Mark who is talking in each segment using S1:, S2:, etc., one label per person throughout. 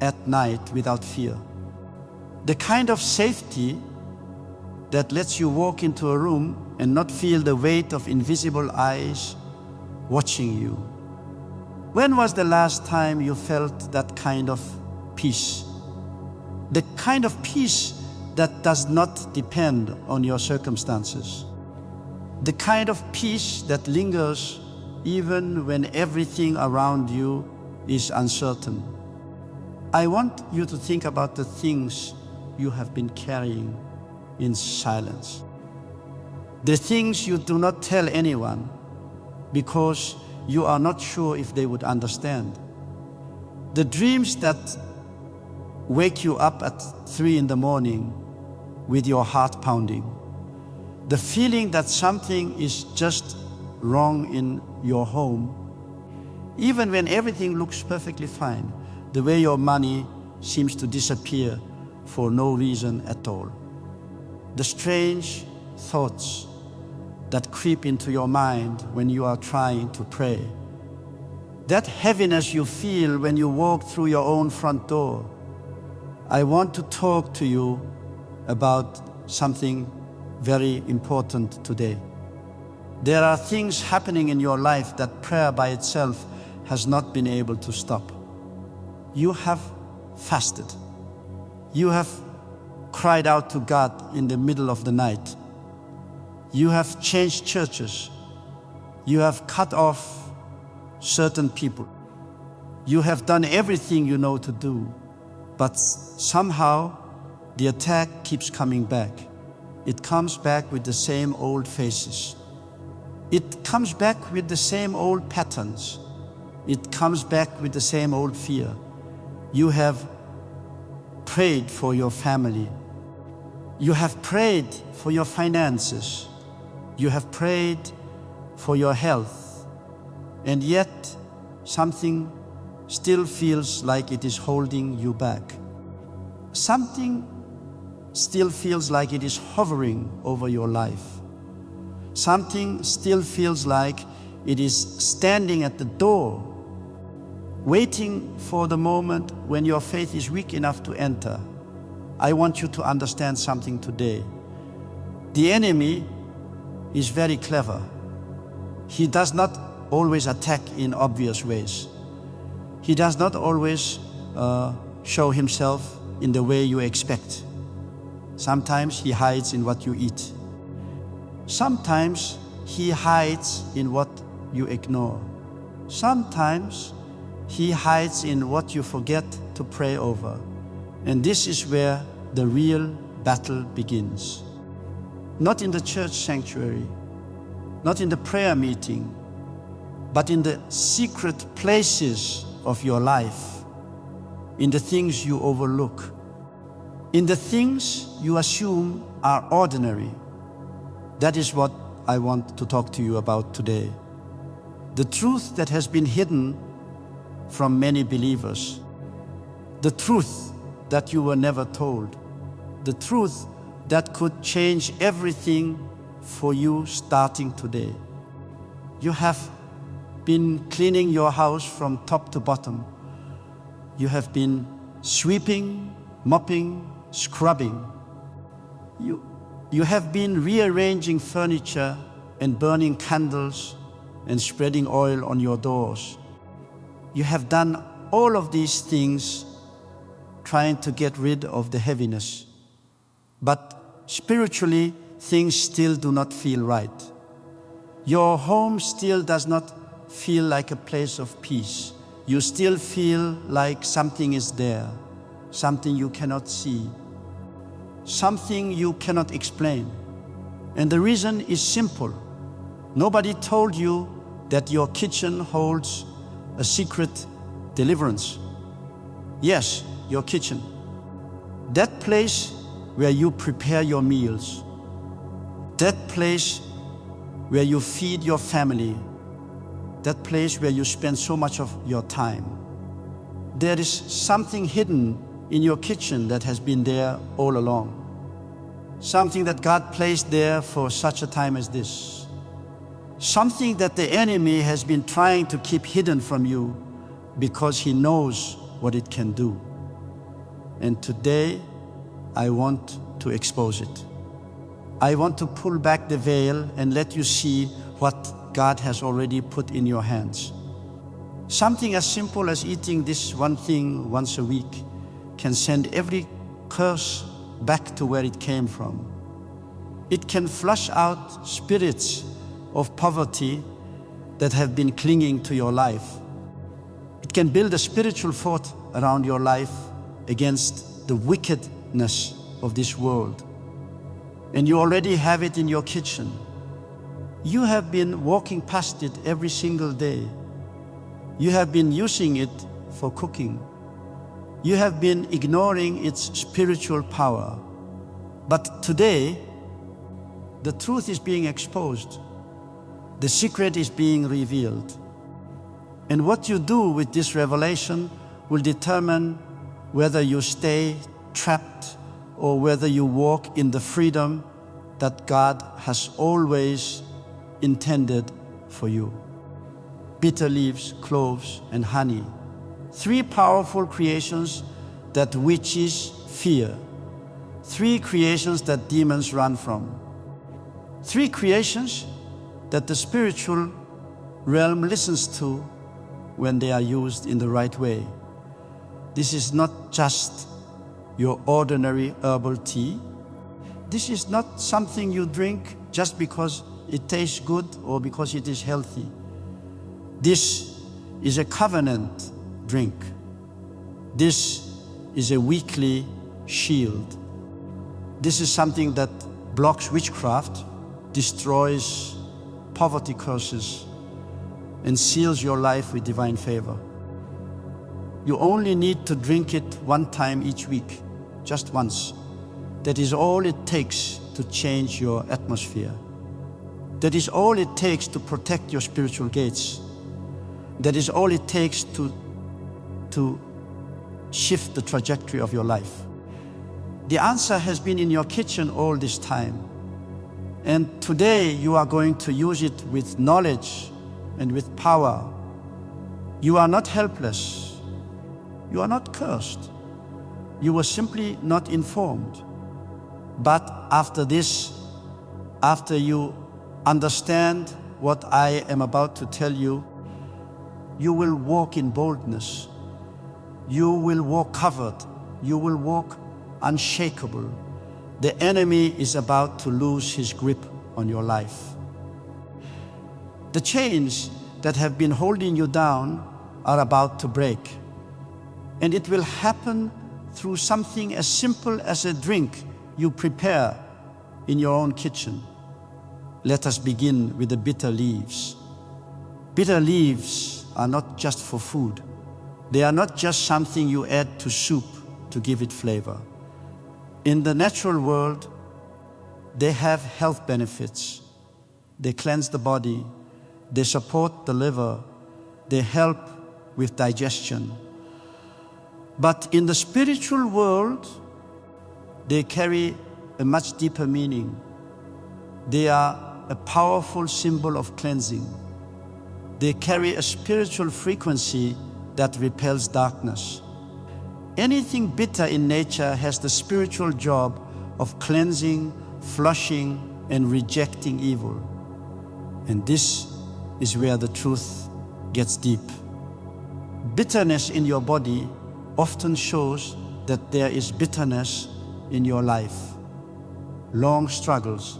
S1: at night without fear. The kind of safety that lets you walk into a room and not feel the weight of invisible eyes watching you. When was the last time you felt that kind of peace? The kind of peace that does not depend on your circumstances. The kind of peace that lingers even when everything around you is uncertain. I want you to think about the things you have been carrying in silence. The things you do not tell anyone because you are not sure if they would understand. The dreams that wake you up at 3 in the morning with your heart pounding. The feeling that something is just wrong in your home. Even when everything looks perfectly fine, the way your money seems to disappear for no reason at all. The strange thoughts that creep into your mind when you are trying to pray. That heaviness you feel when you walk through your own front door. I want to talk to you about something very important today. There are things happening in your life that prayer by itself has not been able to stop. You have fasted. You have cried out to God in the middle of the night. You have changed churches. You have cut off certain people. You have done everything you know to do, but somehow the attack keeps coming back. It comes back with the same old faces. It comes back with the same old patterns. It comes back with the same old fear. You have prayed for your family. You have prayed for your finances. You have prayed for your health. And yet, something still feels like it is holding you back. Something still feels like it is hovering over your life. Something still feels like it is standing at the door, waiting for the moment when your faith is weak enough to enter. I want you to understand something today. The enemy is very clever. He does not always attack in obvious ways. He does not always show himself in the way you expect. Sometimes he hides in what you eat. Sometimes he hides in what you ignore. Sometimes he hides in what you forget to pray over. And this is where the real battle begins. Not in the church sanctuary, not in the prayer meeting, but in the secret places of your life, in the things you overlook, in the things you assume are ordinary. That is what I want to talk to you about today. The truth that has been hidden from many believers. The truth that you were never told. The truth that could change everything for you starting today. You have been cleaning your house from top to bottom. You have been sweeping, mopping, scrubbing. You have been rearranging furniture and burning candles and spreading oil on your doors. You have done all of these things trying to get rid of the heaviness. But spiritually, things still do not feel right. Your home still does not feel like a place of peace. You still feel like something is there, something you cannot see, something you cannot explain. And the reason is simple. Nobody told you that your kitchen holds a secret deliverance. Yes, your kitchen. That place where you prepare your meals. That place where you feed your family. That place where you spend so much of your time. There is something hidden in your kitchen that has been there all along. Something that God placed there for such a time as this. Something that the enemy has been trying to keep hidden from you because he knows what it can do. And today, I want to expose it. I want to pull back the veil and let you see what God has already put in your hands. Something as simple as eating this one thing once a week can send every curse back to where it came from. It can flush out spirits of poverty that have been clinging to your life. It can build a spiritual fort around your life against the wickedness of this world. And you already have it in your kitchen. You have been walking past it every single day. You have been using it for cooking. You have been ignoring its spiritual power. But today, the truth is being exposed. The secret is being revealed. And what you do with this revelation will determine whether you stay trapped or whether you walk in the freedom that God has always intended for you. Bitter leaves, cloves, and honey. 3 powerful creations that witches fear. 3 creations that demons run from. 3 creations that the spiritual realm listens to when they are used in the right way. This is not just your ordinary herbal tea. This is not something you drink just because it tastes good or because it is healthy. This is a covenant drink. This is a weekly shield. This is something that blocks witchcraft, destroys poverty curses, and seals your life with divine favor. You only need to drink it 1 time each week, just once. That is all it takes to change your atmosphere. That is all it takes to protect your spiritual gates. That is all it takes to shift the trajectory of your life. The answer has been in your kitchen all this time. And today you are going to use it with knowledge and with power. You are not helpless. You are not cursed. You were simply not informed. But after this, after you understand what I am about to tell you, you will walk in boldness. You will walk covered. You will walk unshakable. The enemy is about to lose his grip on your life. The chains that have been holding you down are about to break. And it will happen through something as simple as a drink you prepare in your own kitchen. Let us begin with the bitter leaves. Bitter leaves are not just for food. They are not just something you add to soup to give it flavor. In the natural world, they have health benefits. They cleanse the body. They support the liver. They help with digestion. But in the spiritual world, they carry a much deeper meaning. They are a powerful symbol of cleansing. They carry a spiritual frequency that repels darkness. Anything bitter in nature has the spiritual job of cleansing, flushing, and rejecting evil. And this is where the truth gets deep. Bitterness in your body often shows that there is bitterness in your life. Long struggles,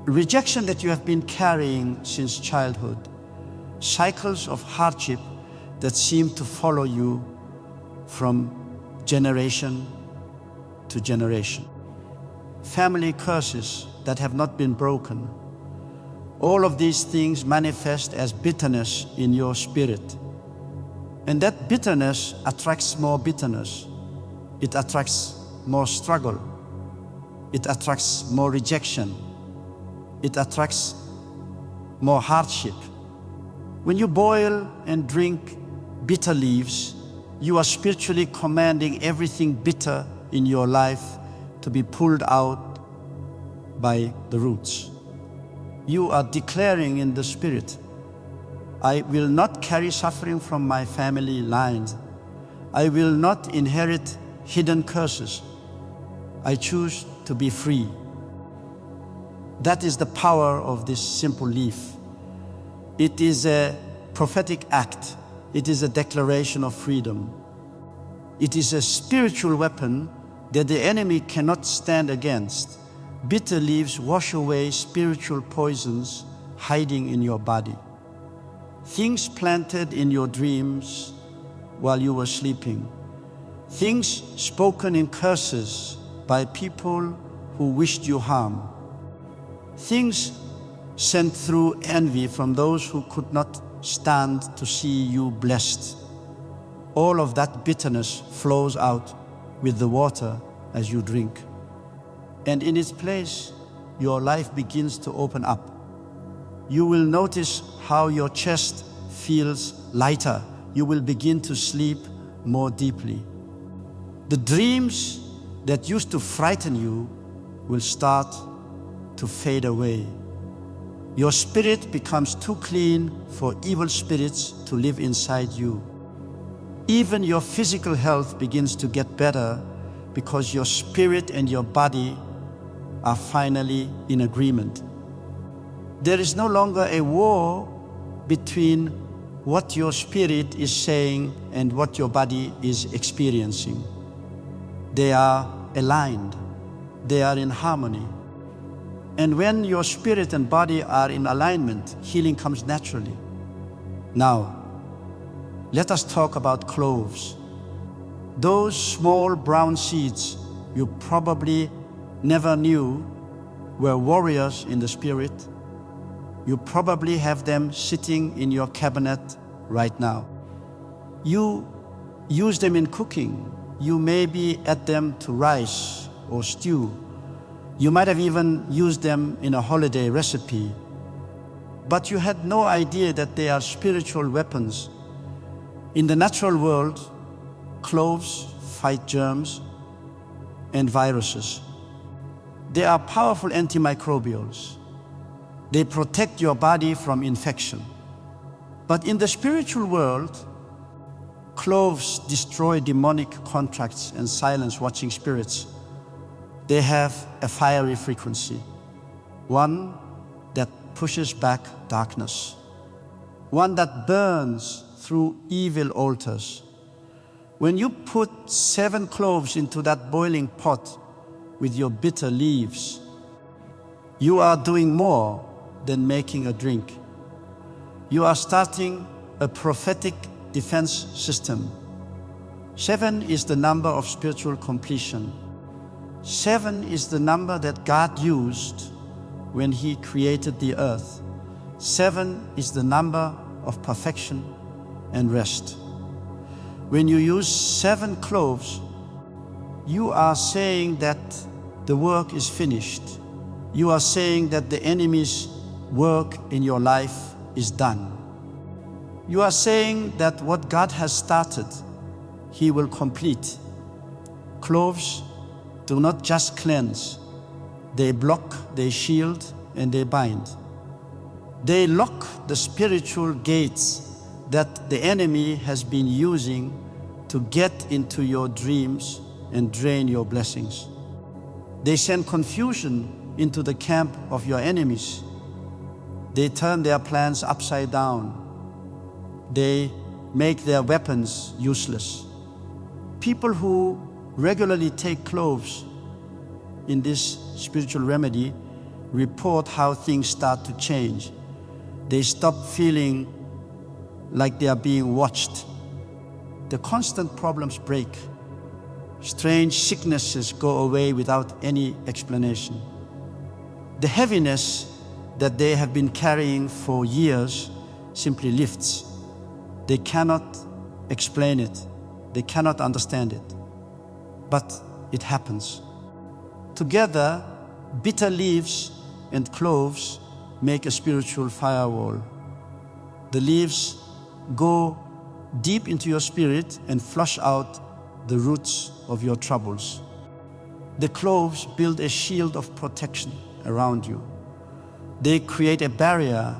S1: rejection that you have been carrying since childhood, cycles of hardship that seem to follow you from generation to generation, family curses that have not been broken. All of these things manifest as bitterness in your spirit. And that bitterness attracts more bitterness. It attracts more struggle. It attracts more rejection. It attracts more hardship. When you boil and drink bitter leaves, you are spiritually commanding everything bitter in your life to be pulled out by the roots. You are declaring in the spirit, I will not carry suffering from my family lines. I will not inherit hidden curses. I choose to be free. That is the power of this simple leaf. It is a prophetic act. It is a declaration of freedom. It is a spiritual weapon that the enemy cannot stand against. Bitter leaves wash away spiritual poisons hiding in your body. Things planted in your dreams while you were sleeping. Things spoken in curses by people who wished you harm. Things sent through envy from those who could not stand to see you blessed. All of that bitterness flows out with the water as you drink. And in its place, your life begins to open up. You will notice how your chest feels lighter. You will begin to sleep more deeply. The dreams that used to frighten you will start to fade away. Your spirit becomes too clean for evil spirits to live inside you. Even your physical health begins to get better because your spirit and your body are finally in agreement. There is no longer a war between what your spirit is saying and what your body is experiencing. They are aligned. They are in harmony. And when your spirit and body are in alignment, healing comes naturally. Now, let us talk about cloves. Those small brown seeds you probably never knew were warriors in the spirit. You probably have them sitting in your cabinet right now. You use them in cooking. You maybe add them to rice or stew. You might have even used them in a holiday recipe. But you had no idea that they are spiritual weapons. In the natural world, cloves fight germs and viruses. They are powerful antimicrobials. They protect your body from infection. But in the spiritual world, cloves destroy demonic contracts and silence watching spirits. They have a fiery frequency, one that pushes back darkness, one that burns through evil altars. When you put 7 cloves into that boiling pot with your bitter leaves, you are doing more than making a drink. You are starting a prophetic defense system. 7 is the number of spiritual completion. 7 is the number that God used when He created the earth. 7 is the number of perfection and rest. When you use 7 cloves, you are saying that the work is finished. You are saying that the enemy's work in your life is done. You are saying that what God has started, He will complete. Cloves do not just cleanse. They block, they shield, and they bind. They lock the spiritual gates that the enemy has been using to get into your dreams and drain your blessings. They send confusion into the camp of your enemies. They turn their plans upside down. They make their weapons useless. People who regularly take cloves in this spiritual remedy report how things start to change. They stop feeling like they are being watched. The constant problems break. Strange sicknesses go away without any explanation. The heaviness that they have been carrying for years simply lifts. They cannot explain it. They cannot understand it. But it happens. Together, bitter leaves and cloves make a spiritual firewall. The leaves go deep into your spirit and flush out the roots of your troubles. The cloves build a shield of protection around you. They create a barrier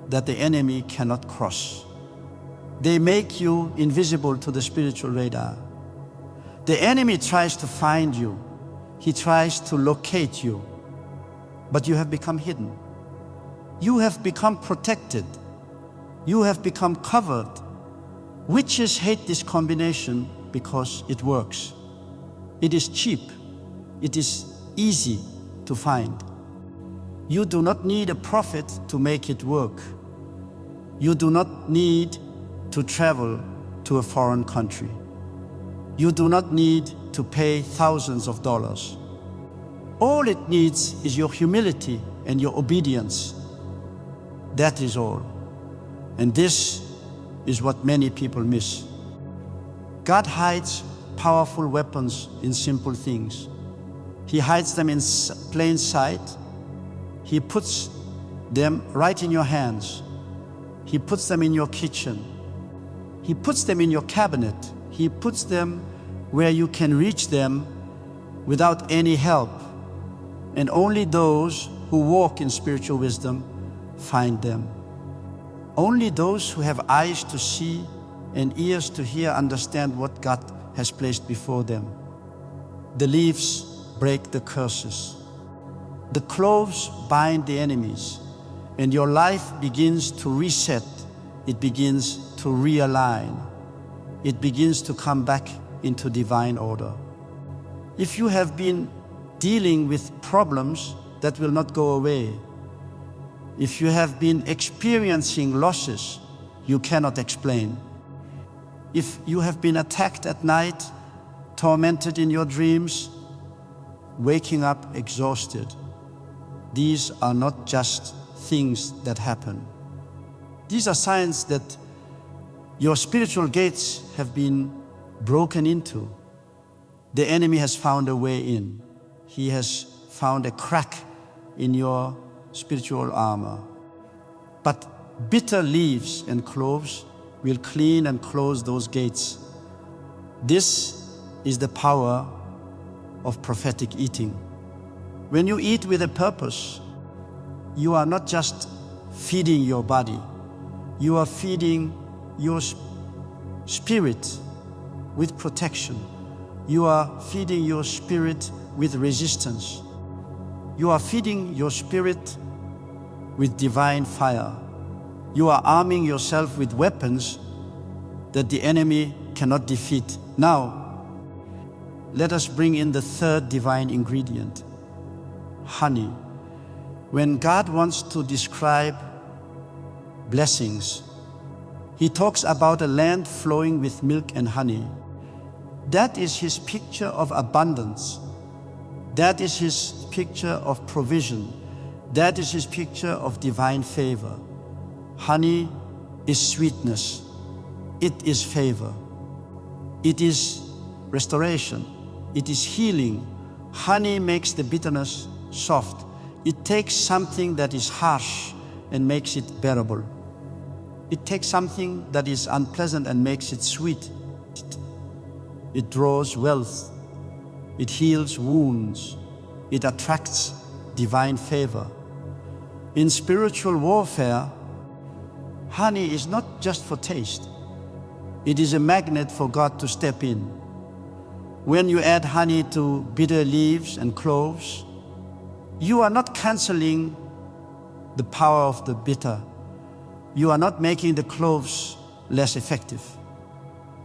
S1: that the enemy cannot cross. They make you invisible to the spiritual radar. The enemy tries to find you. He tries to locate you. But you have become hidden. You have become protected. You have become covered. Witches hate this combination because it works. It is cheap. It is easy to find. You do not need a prophet to make it work. You do not need to travel to a foreign country. You do not need to pay thousands of dollars. All it needs is your humility and your obedience. That is all. And this is what many people miss. God hides powerful weapons in simple things. He hides them in plain sight. He puts them right in your hands. He puts them in your kitchen. He puts them in your cabinet. He puts them where you can reach them without any help. And only those who walk in spiritual wisdom find them. Only those who have eyes to see and ears to hear understand what God has placed before them. The leaves break the curses. The cloves bind the enemies. And your life begins to reset. It begins to realign. It begins to come back into divine order. If you have been dealing with problems that will not go away, if you have been experiencing losses you cannot explain, if you have been attacked at night, tormented in your dreams, waking up exhausted, these are not just things that happen. These are signs that your spiritual gates have been broken into. The enemy has found a way in. He has found a crack in your spiritual armor. But bitter leaves and cloves will clean and close those gates. This is the power of prophetic eating. When you eat with a purpose, you are not just feeding your body, you are feeding your spirit with protection. You are feeding your spirit with resistance. You are feeding your spirit with divine fire. You are arming yourself with weapons that the enemy cannot defeat. Now, let us bring in the third divine ingredient, honey. When God wants to describe blessings, He talks about a land flowing with milk and honey. That is His picture of abundance. That is His picture of provision. That is His picture of divine favor. Honey is sweetness. It is favor. It is restoration. It is healing. Honey makes the bitterness soft. It takes something that is harsh and makes it bearable. It takes something that is unpleasant and makes it sweet. It draws wealth. It heals wounds. It attracts divine favor. In spiritual warfare, honey is not just for taste. It is a magnet for God to step in. When you add honey to bitter leaves and cloves, you are not canceling the power of the bitter. You are not making the cloves less effective.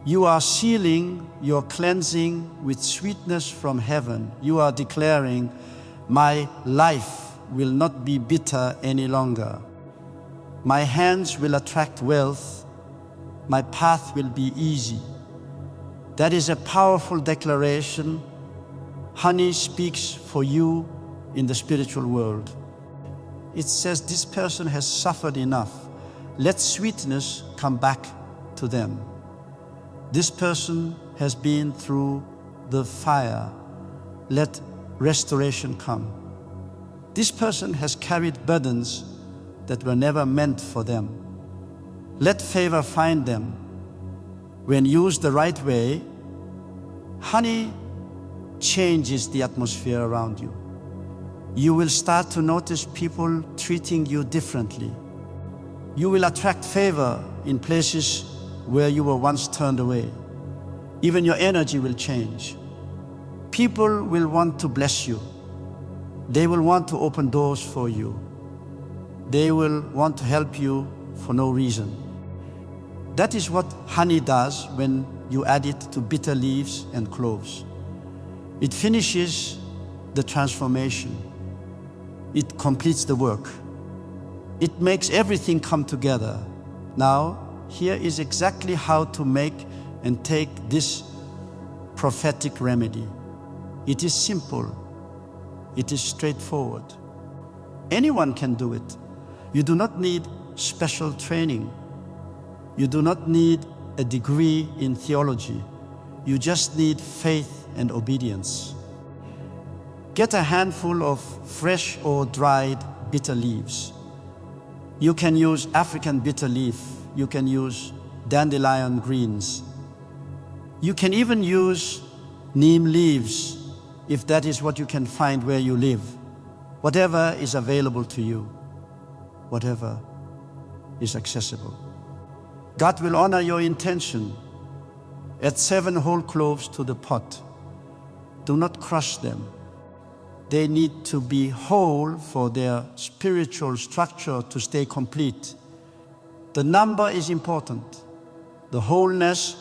S1: You are sealing your cleansing with sweetness from heaven. You are declaring, my life will not be bitter any longer. My hands will attract wealth. My path will be easy. That is a powerful declaration. Honey speaks for you in the spiritual world. It says this person has suffered enough. Let sweetness come back to them. This person has been through the fire. Let restoration come. This person has carried burdens that were never meant for them. Let favor find them. When used the right way, honey changes the atmosphere around you. You will start to notice people treating you differently. You will attract favor in places where you were once turned away. Even your energy will change. People will want to bless you. They will want to open doors for you. They will want to help you for no reason. That is what honey does when you add it to bitter leaves and cloves. It finishes the transformation. It completes the work. It makes everything come together. Now, here is exactly how to make and take this prophetic remedy. It is simple. It is straightforward. Anyone can do it. You do not need special training. You do not need a degree in theology. You just need faith and obedience. Get a handful of fresh or dried bitter leaves. You can use African bitter leaf. You can use dandelion greens. You can even use neem leaves if that is what you can find where you live. Whatever is available to you, whatever is accessible. God will honor your intention. Add 7 whole cloves to the pot. Do not crush them. They need to be whole for their spiritual structure to stay complete. The number is important. The wholeness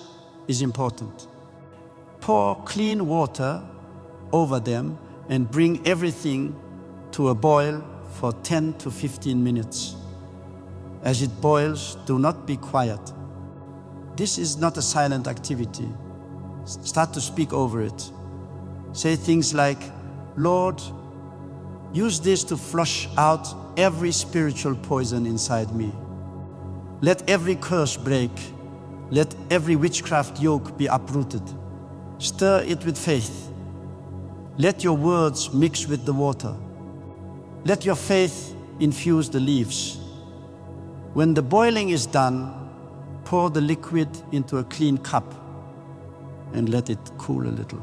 S1: is important. Pour clean water over them and bring everything to a boil for 10 to 15 minutes. As it boils, do not be quiet. This is not a silent activity. Start to speak over it. Say things like, Lord, use this to flush out every spiritual poison inside me. Let every curse break. Let every witchcraft yoke be uprooted. Stir it with faith. Let your words mix with the water. Let your faith infuse the leaves. When the boiling is done, pour the liquid into a clean cup and let it cool a little.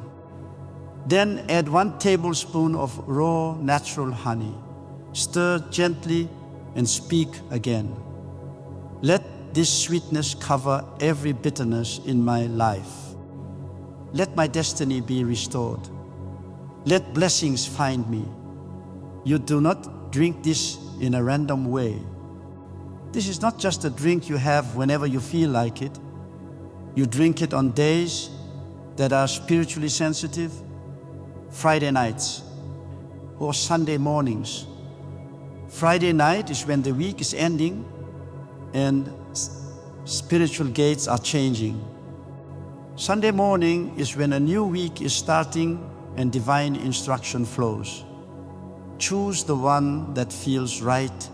S1: Then add 1 tablespoon of raw natural honey. Stir gently and speak again. Let this sweetness cover every bitterness in my life. Let my destiny be restored. Let blessings find me. You do not drink this in a random way. This is not just a drink you have whenever you feel like it. You drink it on days that are spiritually sensitive, Friday nights, or Sunday mornings. Friday night is when the week is ending and spiritual gates are changing. Sunday morning is when a new week is starting and divine instruction flows. Choose the one that feels right